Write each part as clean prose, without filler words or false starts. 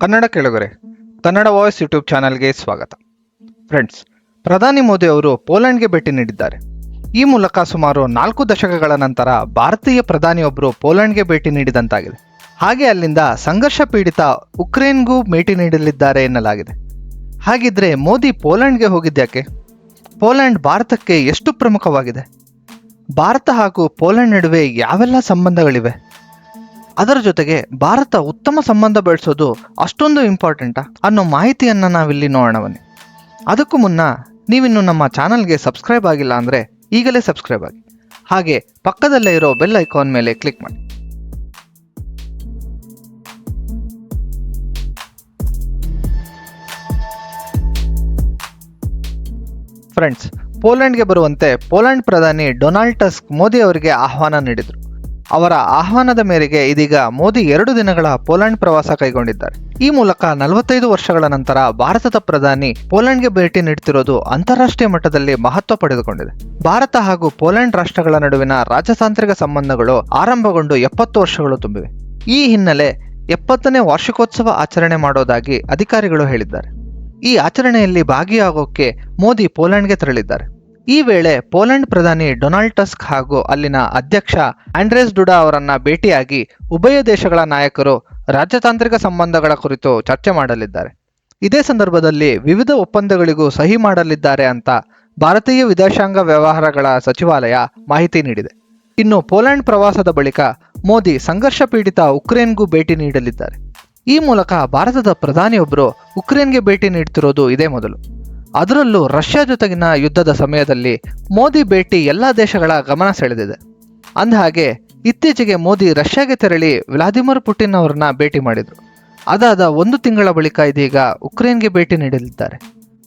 ಕನ್ನಡ ಕೇಳುಗರೆ, Kannada voice YouTube ಚಾನಲ್ಗೆ ಸ್ವಾಗತ. ಫ್ರೆಂಡ್ಸ್, ಪ್ರಧಾನಿ ಮೋದಿ ಅವರು ಪೋಲೆಂಡ್ಗೆ ಭೇಟಿ ನೀಡಿದ್ದಾರೆ. ಈ ಮೂಲಕ ಸುಮಾರು 4 ದಶಕಗಳ ನಂತರ ಭಾರತೀಯ ಪ್ರಧಾನಿಯೊಬ್ಬರು ಪೋಲೆಂಡ್ಗೆ ಭೇಟಿ ನೀಡಿದಂತಾಗಿದೆ. ಹಾಗೆ ಅಲ್ಲಿಂದ ಸಂಘರ್ಷ ಪೀಡಿತ ಉಕ್ರೇನ್ಗೂ ಭೇಟಿ ನೀಡಲಿದ್ದಾರೆ ಎನ್ನಲಾಗಿದೆ. ಹಾಗಿದ್ರೆ ಮೋದಿ ಪೋಲೆಂಡ್ಗೆ ಹೋಗಿದ್ಯಾಕೆ? ಪೋಲೆಂಡ್ ಭಾರತಕ್ಕೆ ಎಷ್ಟು ಪ್ರಮುಖವಾಗಿದೆ? ಭಾರತ ಹಾಗೂ ಪೋಲೆಂಡ್ ನಡುವೆ ಯಾವೆಲ್ಲ ಸಂಬಂಧಗಳಿವೆ? ಅದರ ಜೊತೆಗೆ ಭಾರತ ಉತ್ತಮ ಸಂಬಂಧ ಬೆಳೆಸೋದು ಅಷ್ಟೊಂದು ಇಂಪಾರ್ಟೆಂಟಾ ಅನ್ನೋ ಮಾಹಿತಿಯನ್ನು ನಾವಿಲ್ಲಿ ನೋಡೋಣ ಬನ್ನಿ. ಅದಕ್ಕೂ ಮುನ್ನ ನೀವಿನ್ನು ನಮ್ಮ ಚಾನಲ್ಗೆ ಸಬ್ಸ್ಕ್ರೈಬ್ ಆಗಿಲ್ಲ ಅಂದರೆ ಈಗಲೇ ಸಬ್ಸ್ಕ್ರೈಬ್ ಆಗಿ, ಹಾಗೆ ಪಕ್ಕದಲ್ಲೇ ಇರೋ ಬೆಲ್ ಐಕಾನ್ ಮೇಲೆ ಕ್ಲಿಕ್ ಮಾಡಿ. ಫ್ರೆಂಡ್ಸ್, ಪೋಲೆಂಡ್ಗೆ ಬರುವಂತೆ ಪೋಲೆಂಡ್ ಪ್ರಧಾನಿ ಡೊನಾಲ್ಡ್ ಟಸ್ಕ್ ಮೋದಿ ಅವರಿಗೆ ಆಹ್ವಾನ ನೀಡಿದರು. ಅವರ ಆಹ್ವಾನದ ಮೇರೆಗೆ ಇದೀಗ ಮೋದಿ 2 ದಿನಗಳ ಪೋಲೆಂಡ್ ಪ್ರವಾಸ ಕೈಗೊಂಡಿದ್ದಾರೆ. ಈ ಮೂಲಕ 45 ವರ್ಷಗಳ ನಂತರ ಭಾರತದ ಪ್ರಧಾನಿ ಪೋಲೆಂಡ್ಗೆ ಭೇಟಿ ನೀಡುತ್ತಿರೋದು ಅಂತಾರಾಷ್ಟ್ರೀಯ ಮಟ್ಟದಲ್ಲಿ ಮಹತ್ವ ಪಡೆದುಕೊಂಡಿದೆ. ಭಾರತ ಹಾಗೂ ಪೋಲೆಂಡ್ ರಾಷ್ಟ್ರಗಳ ನಡುವಿನ ರಾಜತಾಂತ್ರಿಕ ಸಂಬಂಧಗಳು ಆರಂಭಗೊಂಡು 70 ವರ್ಷಗಳು ತುಂಬಿವೆ. ಈ ಹಿನ್ನೆಲೆ 70ನೇ ವಾರ್ಷಿಕೋತ್ಸವ ಆಚರಣೆ ಮಾಡೋದಾಗಿ ಅಧಿಕಾರಿಗಳು ಹೇಳಿದ್ದಾರೆ. ಈ ಆಚರಣೆಯಲ್ಲಿ ಭಾಗಿಯಾಗೋಕೆ ಮೋದಿ ಪೋಲೆಂಡ್ಗೆ ತೆರಳಿದ್ದಾರೆ. ಈ ವೇಳೆ ಪೋಲೆಂಡ್ ಪ್ರಧಾನಿ ಡೊನಾಲ್ಡ್ ಟಸ್ಕ್ ಹಾಗೂ ಅಲ್ಲಿನ ಅಧ್ಯಕ್ಷ ಆಂಡ್ರೇಸ್ ಡುಡಾ ಅವರನ್ನ ಭೇಟಿಯಾಗಿ ಉಭಯ ದೇಶಗಳ ನಾಯಕರು ರಾಜತಾಂತ್ರಿಕ ಸಂಬಂಧಗಳ ಕುರಿತು ಚರ್ಚೆ ಮಾಡಲಿದ್ದಾರೆ. ಇದೇ ಸಂದರ್ಭದಲ್ಲಿ ವಿವಿಧ ಒಪ್ಪಂದಗಳಿಗೂ ಸಹಿ ಮಾಡಲಿದ್ದಾರೆ ಅಂತ ಭಾರತೀಯ ವಿದೇಶಾಂಗ ವ್ಯವಹಾರಗಳ ಸಚಿವಾಲಯ ಮಾಹಿತಿ ನೀಡಿದೆ. ಇನ್ನು ಪೋಲೆಂಡ್ ಪ್ರವಾಸದ ಬಳಿಕ ಮೋದಿ ಸಂಘರ್ಷ ಪೀಡಿತ ಉಕ್ರೇನ್ಗೂ ಭೇಟಿ ನೀಡಲಿದ್ದಾರೆ. ಈ ಮೂಲಕ ಭಾರತದ ಪ್ರಧಾನಿಯೊಬ್ಬರು ಉಕ್ರೇನ್ಗೆ ಭೇಟಿ ನೀಡುತ್ತಿರೋದು ಇದೇ ಮೊದಲು. ಅದರಲ್ಲೂ ರಷ್ಯಾ ಜೊತೆಗಿನ ಯುದ್ಧದ ಸಮಯದಲ್ಲಿ ಮೋದಿ ಭೇಟಿ ಎಲ್ಲ ದೇಶಗಳ ಗಮನ ಸೆಳೆದಿದೆ. ಅಂದಹಾಗೆ ಇತ್ತೀಚೆಗೆ ಮೋದಿ ರಷ್ಯಾಗೆ ತೆರಳಿ ವ್ಲಾದಿಮಿರ್ ಪುಟಿನ್ ಅವರನ್ನ ಭೇಟಿ ಮಾಡಿದರು. ಅದಾದ 1 ತಿಂಗಳ ಬಳಿಕ ಇದೀಗ ಉಕ್ರೇನ್ಗೆ ಭೇಟಿ ನೀಡಲಿದ್ದಾರೆ.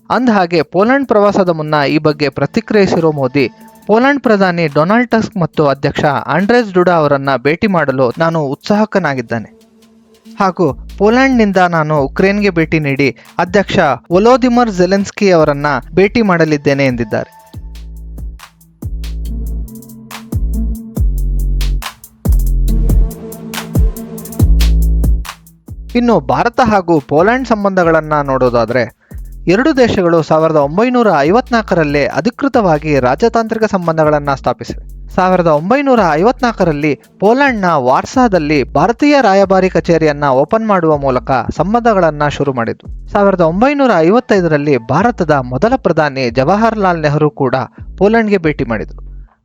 ಅಂದಹಾಗೆ ಪೋಲೆಂಡ್ ಪ್ರವಾಸದ ಮುನ್ನ ಈ ಬಗ್ಗೆ ಪ್ರತಿಕ್ರಿಯಿಸಿರೋ ಮೋದಿ, ಪೋಲೆಂಡ್ ಪ್ರಧಾನಿ ಡೊನಾಲ್ಡ್ ಟಸ್ಕ್ ಮತ್ತು ಅಧ್ಯಕ್ಷ ಆಂಡ್ರೇಸ್ ಡುಡಾ ಅವರನ್ನ ಭೇಟಿ ಮಾಡಲು ನಾನು ಉತ್ಸುಕನಾಗಿದ್ದೇನೆ ಹಾಗೂ ಪೋಲೆಂಡ್ನಿಂದ ನಾನು ಉಕ್ರೇನ್ಗೆ ಭೇಟಿ ನೀಡಿ ಅಧ್ಯಕ್ಷ ವೊಲೋದಿಮಿರ್ ಝೆಲೆನ್ಸ್ಕಿ ಅವರನ್ನ ಭೇಟಿ ಮಾಡಲಿದ್ದೇನೆ ಎಂದಿದ್ದಾರೆ. ಇನ್ನು ಭಾರತ ಹಾಗೂ ಪೋಲೆಂಡ್ ಸಂಬಂಧಗಳನ್ನು ನೋಡೋದಾದರೆ, 2 ದೇಶಗಳು 1954ರಲ್ಲೇ ಅಧಿಕೃತವಾಗಿ ರಾಜತಾಂತ್ರಿಕ ಸಂಬಂಧಗಳನ್ನು ಸ್ಥಾಪಿಸಿವೆ. 1954ರಲ್ಲಿ ಪೋಲೆಂಡ್ನ ವಾರ್ಸಾದಲ್ಲಿ ಭಾರತೀಯ ರಾಯಭಾರಿ ಕಚೇರಿಯನ್ನ ಓಪನ್ ಮಾಡುವ ಮೂಲಕ ಸಂಬಂಧಗಳನ್ನು ಶುರು ಮಾಡಿತು. 1955ರಲ್ಲಿ ಭಾರತದ ಮೊದಲ ಪ್ರಧಾನಿ ಜವಾಹರ್ಲಾಲ್ ನೆಹರು ಕೂಡ ಪೋಲೆಂಡ್ಗೆ ಭೇಟಿ ಮಾಡಿದರು.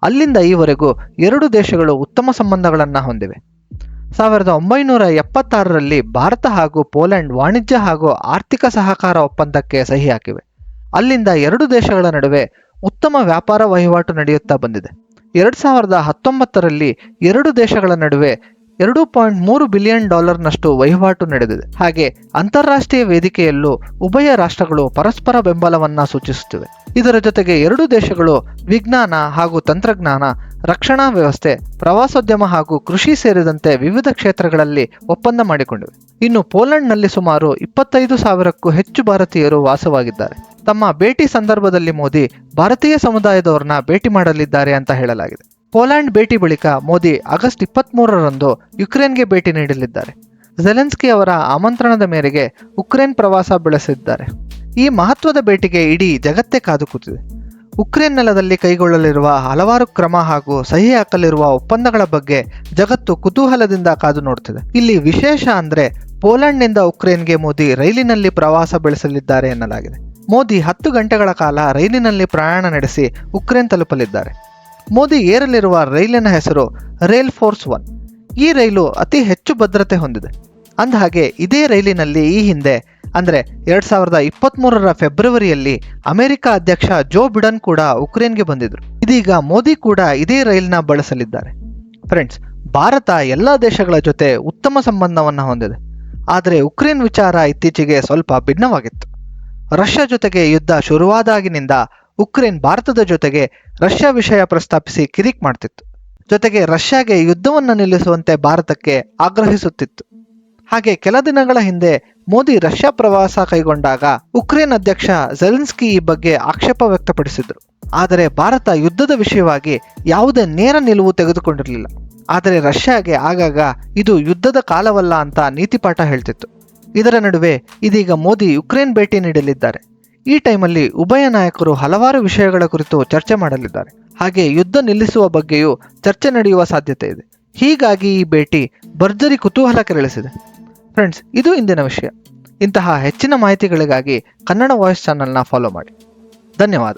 ಅಲ್ಲಿಂದ ಈವರೆಗೂ 2 ದೇಶಗಳು ಉತ್ತಮ ಸಂಬಂಧಗಳನ್ನು ಹೊಂದಿವೆ. 1976ರಲ್ಲಿ ಭಾರತ ಹಾಗೂ ಪೋಲೆಂಡ್ ವಾಣಿಜ್ಯ ಹಾಗೂ ಆರ್ಥಿಕ ಸಹಕಾರ ಒಪ್ಪಂದಕ್ಕೆ ಸಹಿ ಹಾಕಿವೆ. ಅಲ್ಲಿಂದ 2 ದೇಶಗಳ ನಡುವೆ ಉತ್ತಮ ವ್ಯಾಪಾರ ವಹಿವಾಟು ನಡೆಯುತ್ತಾ ಬಂದಿದೆ. 2019ರಲ್ಲಿ 2 ದೇಶಗಳ ನಡುವೆ $2.3 ಬಿಲಿಯನ್ ನಷ್ಟು ವಹಿವಾಟು ನಡೆದಿದೆ. ಹಾಗೆ ಅಂತಾರಾಷ್ಟ್ರೀಯ ವೇದಿಕೆಯಲ್ಲೂ ಉಭಯ ರಾಷ್ಟ್ರಗಳು ಪರಸ್ಪರ ಬೆಂಬಲವನ್ನ ಸೂಚಿಸುತ್ತಿವೆ. ಇದರ ಜೊತೆಗೆ 2 ದೇಶಗಳು ವಿಜ್ಞಾನ ಹಾಗೂ ತಂತ್ರಜ್ಞಾನ, ರಕ್ಷಣಾ ವ್ಯವಸ್ಥೆ, ಪ್ರವಾಸೋದ್ಯಮ ಹಾಗೂ ಕೃಷಿ ಸೇರಿದಂತೆ ವಿವಿಧ ಕ್ಷೇತ್ರಗಳಲ್ಲಿ ಒಪ್ಪಂದ ಮಾಡಿಕೊಂಡಿವೆ. ಇನ್ನು ಪೋಲೆಂಡ್ನಲ್ಲಿ ಸುಮಾರು 25,000ಕ್ಕೂ ಹೆಚ್ಚು ಭಾರತೀಯರು ವಾಸವಾಗಿದ್ದಾರೆ. ತಮ್ಮ ಭೇಟಿ ಸಂದರ್ಭದಲ್ಲಿ ಮೋದಿ ಭಾರತೀಯ ಸಮುದಾಯದವರನ್ನ ಭೇಟಿ ಮಾಡಲಿದ್ದಾರೆ ಅಂತ ಹೇಳಲಾಗಿದೆ. ಪೋಲೆಂಡ್ ಭೇಟಿ ಬಳಿಕ ಮೋದಿ ಆಗಸ್ಟ್ 23ರಂದು ಯುಕ್ರೇನ್ಗೆ ಭೇಟಿ ನೀಡಲಿದ್ದಾರೆ. ಝೆಲೆನ್ಸ್ಕಿ ಅವರ ಆಮಂತ್ರಣದ ಮೇರೆಗೆ ಉಕ್ರೇನ್ ಪ್ರವಾಸ ಬೆಳೆಸಿದ್ದಾರೆ. ಈ ಮಹತ್ವದ ಭೇಟಿಗೆ ಇಡೀ ಜಗತ್ತೇ ಕಾದು ಕೂತಿದೆ. ಉಕ್ರೇನ್ ನೆಲದಲ್ಲಿ ಕೈಗೊಳ್ಳಲಿರುವ ಹಲವಾರು ಕ್ರಮ ಹಾಗೂ ಸಹಿ ಹಾಕಲಿರುವ ಒಪ್ಪಂದಗಳ ಬಗ್ಗೆ ಜಗತ್ತು ಕುತೂಹಲದಿಂದ ಕಾದು ನೋಡುತ್ತಿದೆ. ಇಲ್ಲಿ ವಿಶೇಷ ಅಂದ್ರೆ ಪೋಲೆಂಡ್ನಿಂದ ಉಕ್ರೇನ್ಗೆ ಮೋದಿ ರೈಲಿನಲ್ಲಿ ಪ್ರವಾಸ ಬೆಳೆಸಲಿದ್ದಾರೆ ಎನ್ನಲಾಗಿದೆ. ಮೋದಿ 10 ಗಂಟೆಗಳ ಕಾಲ ರೈಲಿನಲ್ಲಿ ಪ್ರಯಾಣ ನಡೆಸಿ ಉಕ್ರೇನ್ ತಲುಪಲಿದ್ದಾರೆ. ಮೋದಿ ಏರಲಿರುವ ರೈಲಿನ ಹೆಸರು ರೈಲ್ ಫೋರ್ಸ್ 1. ಈ ರೈಲು ಅತಿ ಹೆಚ್ಚು ಭದ್ರತೆ ಹೊಂದಿದೆ. ಅಂದಹಾಗೆ ಇದೇ ರೈಲಿನಲ್ಲಿ ಈ ಹಿಂದೆ ಅಂದ್ರೆ 2023ರ ಫೆಬ್ರವರಿಯಲ್ಲಿ ಅಮೆರಿಕ ಅಧ್ಯಕ್ಷ ಜೋ ಬಿಡನ್ ಕೂಡ ಉಕ್ರೇನ್ಗೆ ಬಂದಿದ್ರು. ಇದೀಗ ಮೋದಿ ಕೂಡ ಇದೇ ರೈಲ್ನ ಬಳಸಲಿದ್ದಾರೆ. ಫ್ರೆಂಡ್ಸ್, ಭಾರತ ಎಲ್ಲ ದೇಶಗಳ ಜೊತೆ ಉತ್ತಮ ಸಂಬಂಧವನ್ನು ಹೊಂದಿದೆ. ಆದರೆ ಉಕ್ರೇನ್ ವಿಚಾರ ಇತ್ತೀಚೆಗೆ ಸ್ವಲ್ಪ ಭಿನ್ನವಾಗಿತ್ತು. ರಷ್ಯಾ ಜೊತೆಗೆ ಯುದ್ಧ ಶುರುವಾದಾಗಿನಿಂದ ಉಕ್ರೇನ್ ಭಾರತದ ಜೊತೆಗೆ ರಷ್ಯಾ ವಿಷಯ ಪ್ರಸ್ತಾಪಿಸಿ ಕಿರಿಕ್ ಮಾಡ್ತಿತ್ತು. ಜೊತೆಗೆ ರಷ್ಯಾಗೆ ಯುದ್ಧವನ್ನು ನಿಲ್ಲಿಸುವಂತೆ ಭಾರತಕ್ಕೆ ಆಗ್ರಹಿಸುತ್ತಿತ್ತು. ಹಾಗೆ ಕೆಲ ದಿನಗಳ ಹಿಂದೆ ಮೋದಿ ರಷ್ಯಾ ಪ್ರವಾಸ ಕೈಗೊಂಡಾಗ ಉಕ್ರೇನ್ ಅಧ್ಯಕ್ಷ ಝೆಲೆನ್ಸ್ಕಿ ಈ ಬಗ್ಗೆ ಆಕ್ಷೇಪ ವ್ಯಕ್ತಪಡಿಸಿದ್ರು. ಆದರೆ ಭಾರತ ಯುದ್ಧದ ವಿಷಯವಾಗಿ ಯಾವುದೇ ನೇರ ನಿಲುವು ತೆಗೆದುಕೊಂಡಿರಲಿಲ್ಲ. ಆದರೆ ರಷ್ಯಾಗೆ ಆಗಾಗ ಇದು ಯುದ್ಧದ ಕಾಲವಲ್ಲ ಅಂತ ನೀತಿಪಾಠ ಹೇಳ್ತಿತ್ತು. ಇದರ ನಡುವೆ ಇದೀಗ ಮೋದಿ ಯುಕ್ರೇನ್ ಭೇಟಿ ನೀಡಲಿದ್ದಾರೆ. ಈ ಟೈಮಲ್ಲಿ ಉಭಯ ನಾಯಕರು ಹಲವಾರು ವಿಷಯಗಳ ಕುರಿತು ಚರ್ಚೆ ಮಾಡಲಿದ್ದಾರೆ. ಹಾಗೆ ಯುದ್ಧ ನಿಲ್ಲಿಸುವ ಬಗ್ಗೆಯೂ ಚರ್ಚೆ ನಡೆಯುವ ಸಾಧ್ಯತೆ ಇದೆ. ಹೀಗಾಗಿ ಈ ಭೇಟಿ ಭರ್ಜರಿ ಕುತೂಹಲ ಕೆರಳಿಸಿದೆ. ಫ್ರೆಂಡ್ಸ್, ಇದು ಇಂದಿನ ವಿಷಯ. ಇಂತಹ ಹೆಚ್ಚಿನ ಮಾಹಿತಿಗಳಿಗಾಗಿ ಕನ್ನಡ ವಾಯ್ಸ್ ಚಾನಲ್ನ ಫಾಲೋ ಮಾಡಿ. ಧನ್ಯವಾದ.